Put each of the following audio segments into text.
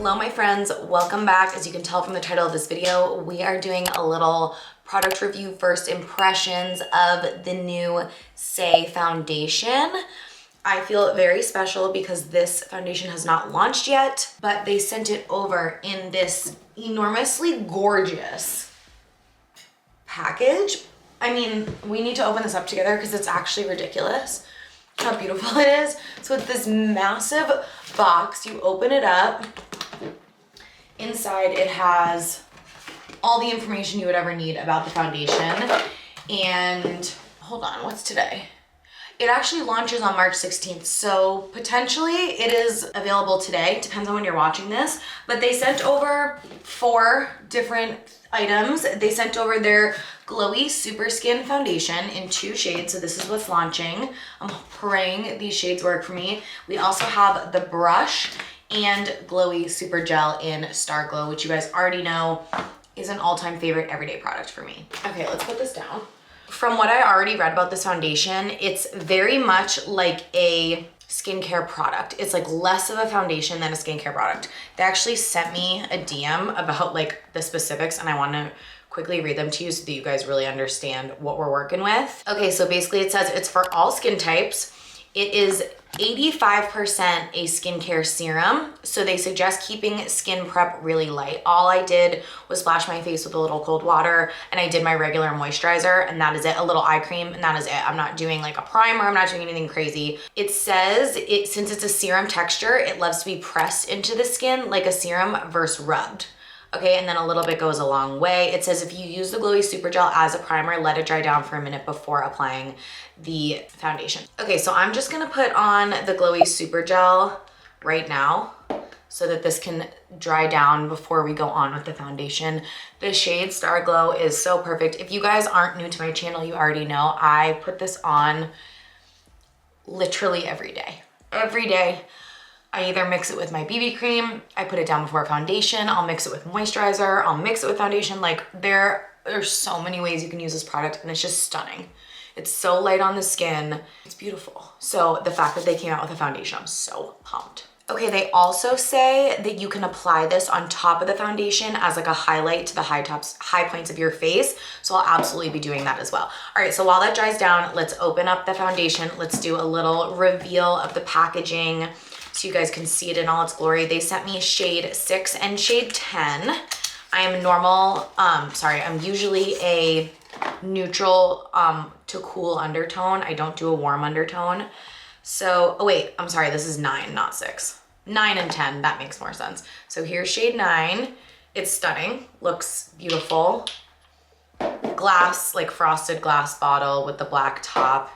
Hello my friends, welcome back. As you can tell from the title of this video, we are doing a little product review first impressions of the new SAIE foundation. I feel very special because this foundation has not launched yet, but they sent it over in this enormously gorgeous package. I mean, we need to open this up together because it's actually ridiculous how beautiful it is. So it's this massive box. You open it up. Inside it has all the information you would ever need about the foundation. And hold on, what's today? It actually launches on March 16th, so potentially it is available today. Depends on when you're watching this. But they sent over 4 different items. They sent over their Glowy Super Skin Foundation in 2 shades, so this is what's launching. I'm praying these shades work for me. We also have the brush and Glowy Super Gel in Star Glow, which you guys already know is an all-time favorite everyday product for me. Okay, let's put this down. From what I already read about this foundation, it's very much like a skincare product. It's like less of a foundation than a skincare product. They actually sent me a DM about like the specifics, and I want to quickly read them to you so that you guys really understand what we're working with. Okay, so basically it says it's for all skin types. It is 85% a skincare serum, so they suggest keeping skin prep really light. All I did was splash my face with a little cold water, and I did my regular moisturizer, and that is it. A little eye cream, and that is it. I'm not doing like a primer. I'm not doing anything crazy. It says since it's a serum texture, it loves to be pressed into the skin like a serum versus rubbed. Okay, and then a little bit goes a long way. It says if you use the Glowy Super Gel as a primer, let it dry down for a minute before applying the foundation. Okay, so I'm just gonna put on the Glowy Super Gel right now so that this can dry down before we go on with the foundation. The shade Star Glow is so perfect. If you guys aren't new to my channel, you already know I put this on literally every day. Every day. I either mix it with my BB cream, I put it down before foundation, I'll mix it with moisturizer, I'll mix it with foundation. Like there's so many ways you can use this product, and it's just stunning. It's so light on the skin, it's beautiful. So the fact that they came out with a foundation, I'm so pumped. Okay, they also say that you can apply this on top of the foundation as like a highlight to the high points of your face. So I'll absolutely be doing that as well. All right, so while that dries down, let's open up the foundation. Let's do a little reveal of the packaging so you guys can see it in all its glory. They sent me shade 6 and shade 10. I am I'm usually a neutral to cool undertone. I don't do a warm undertone. So, oh wait, I'm sorry, this is 9, not 6. 9 and 10, that makes more sense. So here's shade 9. It's stunning, looks beautiful. Glass, like frosted glass bottle with the black top.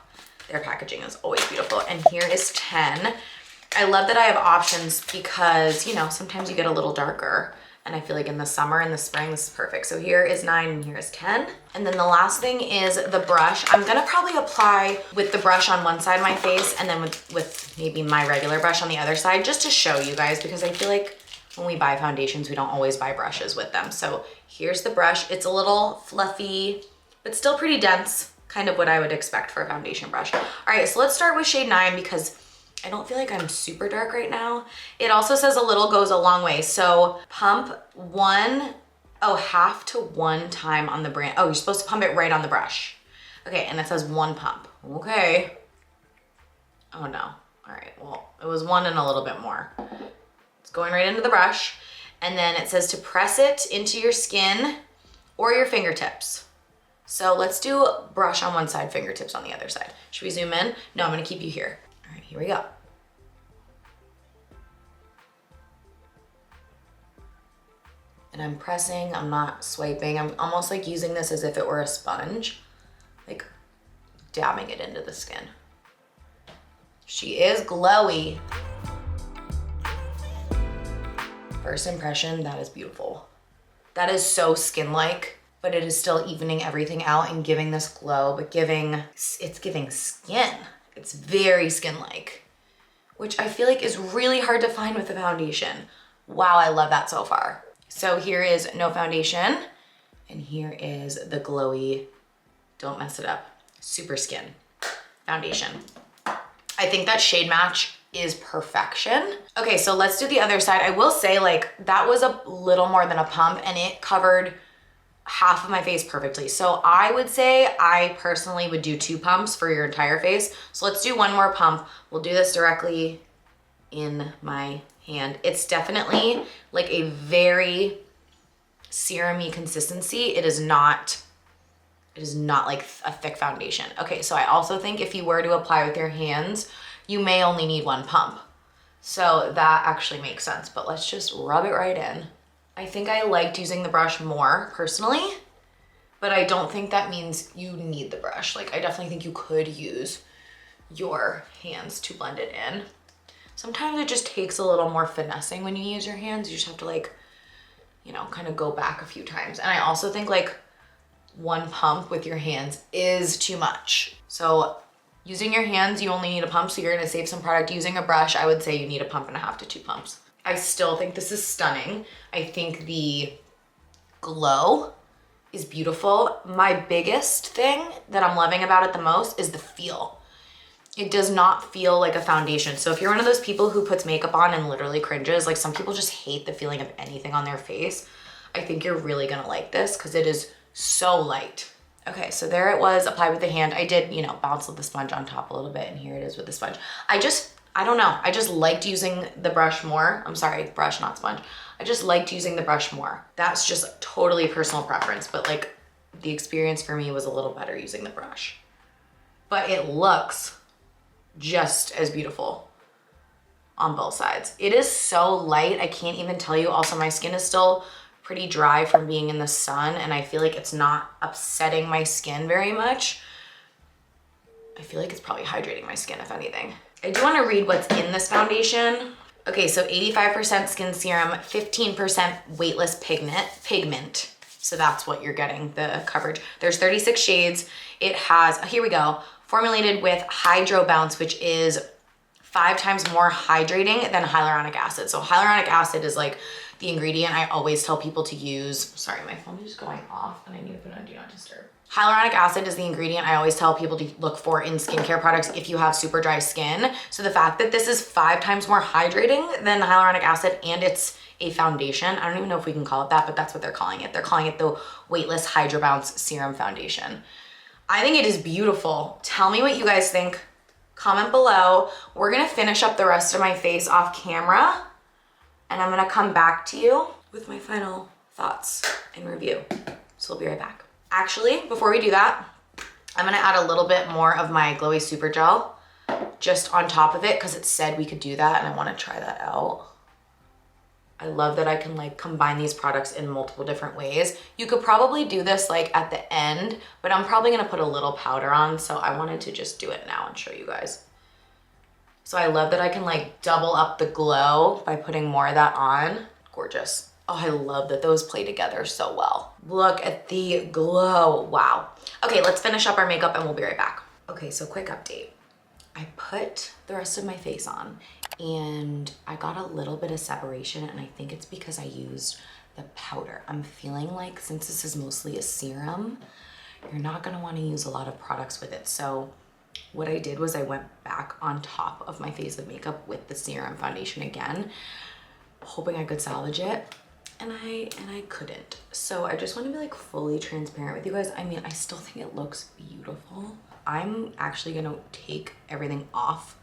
Their packaging is always beautiful. And here is 10. I love that I have options because, you know, sometimes you get a little darker, and I feel like in the summer and the spring, this is perfect. So here is 9 and here is 10. And then the last thing is the brush. I'm gonna probably apply with the brush on one side of my face and then with maybe my regular brush on the other side, just to show you guys, because I feel like when we buy foundations, we don't always buy brushes with them. So here's the brush. It's a little fluffy, but still pretty dense, kind of what I would expect for a foundation brush. All right, so let's start with shade 9 because I don't feel like I'm super dark right now. It also says a little goes a long way. So pump half to 1 time on the brand. Oh, you're supposed to pump it right on the brush. Okay, and it says 1 pump. Okay. Oh no. All right, well, it was 1 and a little bit more. It's going right into the brush. And then it says to press it into your skin or your fingertips. So let's do brush on one side, fingertips on the other side. Should we zoom in? No, I'm gonna keep you here. All right, here we go. And I'm pressing, I'm not swiping. I'm almost like using this as if it were a sponge, like dabbing it into the skin. She is glowy. First impression, that is beautiful. That is so skin-like, but it is still evening everything out and giving this glow, but it's giving skin. It's very skin-like, which I feel like is really hard to find with a foundation. Wow, I love that so far. So here is no foundation, and here is the glowy, don't mess it up, Super Skin foundation. I think that shade match is perfection. Okay, so let's do the other side. I will say, like, that was a little more than a pump and it covered half of my face perfectly. So I would say I personally would do 2 pumps for your entire face. So let's do 1 more pump. We'll do this directly in my hand. It's definitely like a very serum-y consistency. It is not like a thick foundation. Okay, so I also think if you were to apply with your hands, you may only need 1 pump. So that actually makes sense, but let's just rub it right in. I think I liked using the brush more personally, but I don't think that means you need the brush. Like, I definitely think you could use your hands to blend it in. Sometimes it just takes a little more finessing when you use your hands. You just have to, like, you know, kind of go back a few times. And I also think like 1 pump with your hands is too much. So using your hands, you only need a pump, so you're gonna save some product. Using a brush, I would say you need 1.5 pumps to 2 pumps. I still think this is stunning. I think the glow is beautiful. My biggest thing that I'm loving about it the most is the feel. It does not feel like a foundation. So if you're one of those people who puts makeup on and literally cringes, like some people just hate the feeling of anything on their face, I think you're really gonna like this because it is so light. Okay, so there it was, applied with the hand. I did, you know, bounce with the sponge on top a little bit, and here it is with the sponge. I don't know, I just liked using the brush more. I'm sorry, brush, not sponge. I just liked using the brush more. That's just totally personal preference, but like the experience for me was a little better using the brush. But it looks just as beautiful on both sides. It is so light, I can't even tell you. Also, my skin is still pretty dry from being in the sun, and I feel like it's not upsetting my skin very much. I feel like it's probably hydrating my skin, if anything. I do want to read what's in this foundation. Okay, so 85% skin serum, 15% weightless pigment. So that's what you're getting, the coverage. There's 36 shades. It has, here we go, formulated with Hydro Bounce, which is 5 times more hydrating than hyaluronic acid. So hyaluronic acid is like the ingredient I always tell people to use. Sorry, my phone is just going off and I need to put it on Do Not Disturb. Hyaluronic acid is the ingredient I always tell people to look for in skincare products if you have super dry skin. So the fact that this is 5 times more hydrating than hyaluronic acid and it's a foundation, I don't even know if we can call it that, but that's what they're calling it. They're calling it the Weightless Hydro Bounce Serum Foundation. I think it is beautiful. Tell me what you guys think. Comment below. We're gonna finish up the rest of my face off camera, and I'm gonna come back to you with my final thoughts and review. So we'll be right back. Actually, before we do that, I'm gonna add a little bit more of my Glowy Super Gel just on top of it because it said we could do that and I wanna try that out. I love that I can like combine these products in multiple different ways. You could probably do this like at the end, but I'm probably gonna put a little powder on, so I wanted to just do it now and show you guys. So I love that I can like double up the glow by putting more of that on. Gorgeous. Oh, I love that those play together so well. Look at the glow, wow. Okay, let's finish up our makeup and we'll be right back. Okay, so quick update. I put the rest of my face on and I got a little bit of separation, and I think it's because I used the powder. I'm feeling like since this is mostly a serum, you're not gonna wanna use a lot of products with it. So what I did was I went back on top of my face of makeup with the serum foundation again, hoping I could salvage it. And I couldn't. So I just want to be like fully transparent with you guys. I mean, I still think it looks beautiful. I'm actually gonna take everything off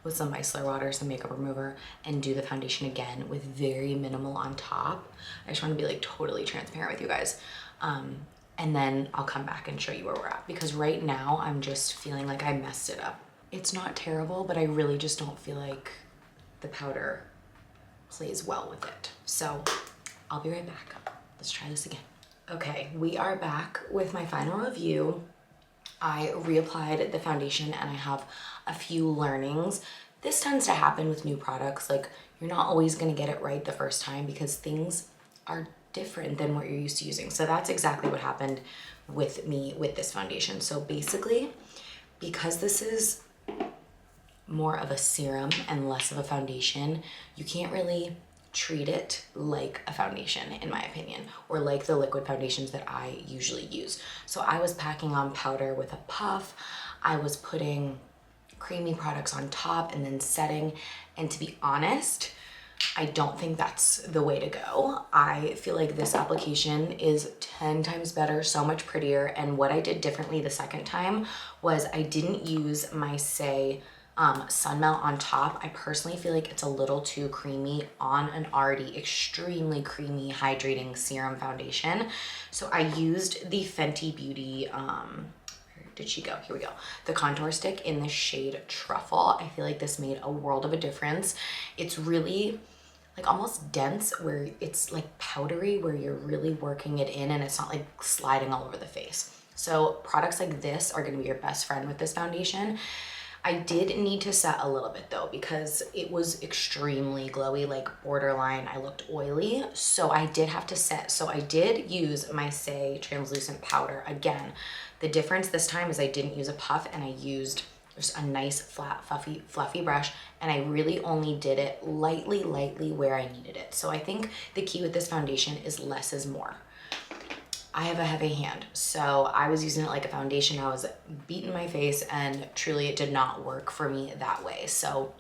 with some micellar water, some makeup remover, and do the foundation again with very minimal on top. I just want to be like totally transparent with you guys. And then I'll come back and show you where we're at, because right now I'm just feeling like I messed it up. It's not terrible, but I really just don't feel like the powder plays well with it. So I'll be right back. Let's try this again. Okay, we are back with my final review. I reapplied the foundation and I have a few learnings. This tends to happen with new products. Like, you're not always gonna get it right the first time because things are different than what you're used to using. So that's exactly what happened with me with this foundation. So basically, because this is more of a serum and less of a foundation, you can't really treat it like a foundation, in my opinion, or like the liquid foundations that I usually use. So I was packing on powder with a puff. I was putting creamy products on top and then setting. And to be honest, I don't think that's the way to go. I feel like this application is 10 times better, so much prettier. And what I did differently the second time was I didn't use my SAIE Sun Melt on top. I personally feel like it's a little too creamy on an already extremely creamy hydrating serum foundation. So I used the Fenty Beauty, where did she go? Here we go. The contour stick in the shade Truffle. I feel like this made a world of a difference. It's really like almost dense, where it's like powdery, where you're really working it in and it's not like sliding all over the face. So products like this are gonna be your best friend with this foundation. I did need to set a little bit though, because it was extremely glowy, like borderline, I looked oily. So I did have to set. So I did use my SAIE translucent powder. Again, the difference this time is I didn't use a puff and I used just a nice flat, fluffy brush. And I really only did it lightly where I needed it. So I think the key with this foundation is less is more. I have a heavy hand, so I was using it like a foundation. I was beating my face and truly it did not work for me that way. So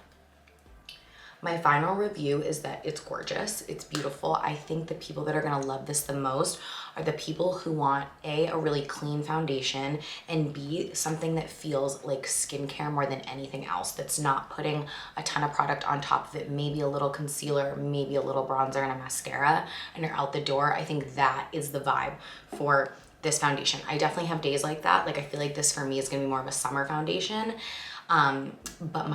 my final review is that it's gorgeous, it's beautiful. I think the people that are gonna love this the most are the people who want a really clean foundation, and B, something that feels like skincare more than anything else, that's not putting a ton of product on top of it, maybe a little concealer, maybe a little bronzer and a mascara, and you're out the door. I think that is the vibe for this foundation. I definitely have days like that. Like I feel like this for me is gonna be more of a summer foundation. But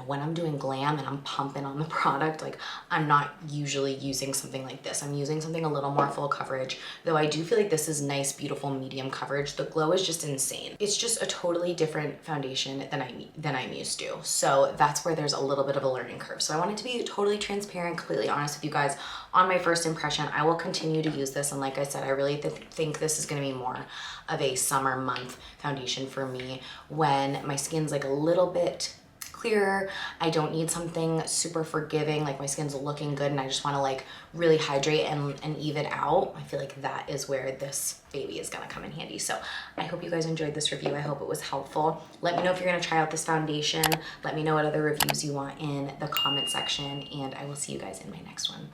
when I'm doing glam and I'm pumping on the product, like I'm not usually using something like this. I'm using something a little more full coverage, though I do feel like this is nice, beautiful, medium coverage. The glow is just insane. It's just a totally different foundation than I'm used to. So that's where there's a little bit of a learning curve. So I wanted to be totally transparent, completely honest with you guys on my first impression. I will continue to use this. And like I said, I really think this is gonna be more of a summer month foundation for me, when my skin's like a little bit clearer. I don't need something super forgiving, like my skin's looking good and I just want to like really hydrate and even out. I feel like that is where this baby is gonna come in handy. So I hope you guys enjoyed this review. I hope it was helpful. Let me know if you're gonna try out this foundation. Let me know what other reviews you want in the comment section, and I will see you guys in my next one.